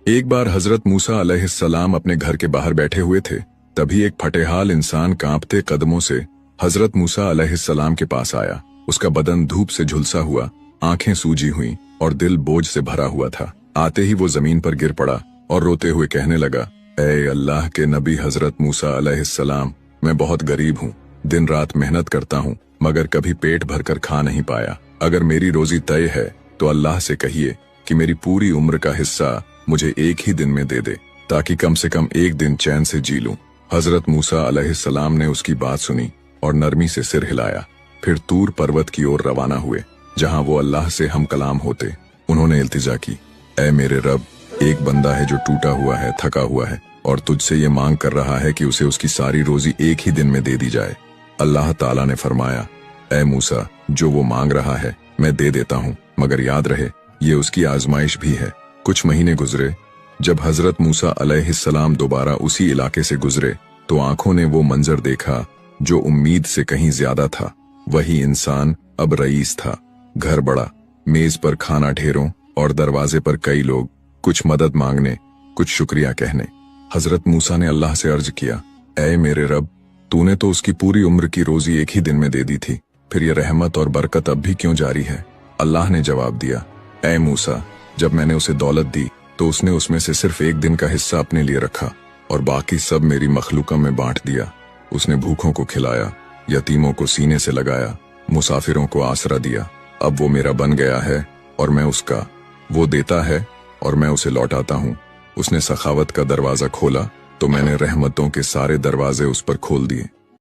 एक बार हजरत मूसा अलैहिस्सलाम अपने घर के बाहर बैठे हुए थे। तभी एक फटेहाल इंसान कांपते कदमों से हजरत मूसा अलैहिस्सलाम के पास आया। उसका बदन धूप से झुलसा हुआ, आंखें सूजी हुई और दिल बोझ से भरा हुआ था। आते ही वो जमीन पर गिर पड़ा और रोते हुए कहने लगा, ऐ अल्लाह के नबी हजरत मूसा अलैहिस्सलाम, मैं बहुत गरीब हूँ, दिन रात मेहनत करता हूँ, मगर कभी पेट भरकर खा नहीं पाया। अगर मेरी रोजी तय है तो अल्लाह से कहिए कि मेरी पूरी उम्र का हिस्सा मुझे एक ही दिन में दे दे, ताकि कम से कम एक दिन चैन से जी लूं। हजरत मूसा अलैहिस्सलाम ने उसकी बात सुनी और नरमी से सिर हिलाया। फिर तूर पर्वत की ओर रवाना हुए, जहां वो अल्लाह से हम कलाम होते। उन्होंने इल्तिजा की, ऐ मेरे रब, एक बंदा है जो टूटा हुआ है, थका हुआ है और तुझसे ये मांग कर रहा है कि उसे उसकी सारी रोजी एक ही दिन में दे दी जाए। अल्लाह ताला ने फरमाया, ऐ मूसा, जो वो मांग रहा है मैं दे देता हूँ, मगर याद रहे ये उसकी आजमाइश भी है। कुछ महीने गुजरे। जब हजरत मूसा अलैहिस्सलाम दोबारा उसी इलाके से गुजरे तो आंखों ने वो मंजर देखा जो उम्मीद से कहीं ज्यादा था। वही इंसान अब रईस था। घर बड़ा, मेज पर खाना ढेरों और दरवाजे पर कई लोग, कुछ मदद मांगने, कुछ शुक्रिया कहने। हजरत मूसा ने अल्लाह से अर्ज किया, ऐ मेरे रब, तूने तो उसकी पूरी उम्र की रोजी एक ही दिन में दे दी थी, फिर ये रहमत और बरकत अब भी क्यों जारी है? अल्लाह ने जवाब दिया, ऐ मूसा, जब मैंने उसे दौलत दी तो उसने उसमें से सिर्फ एक दिन का हिस्सा अपने लिए रखा और बाकी सब मेरी मखलूका में बांट दिया। उसने भूखों को खिलाया, यतीमों को सीने से लगाया, मुसाफिरों को आसरा दिया। अब वो मेरा बन गया है और मैं उसका। वो देता है और मैं उसे लौटाता हूँ। उसने सखावत का दरवाजा खोला तो मैंने रहमतों के सारे दरवाजे उस पर खोल दिए।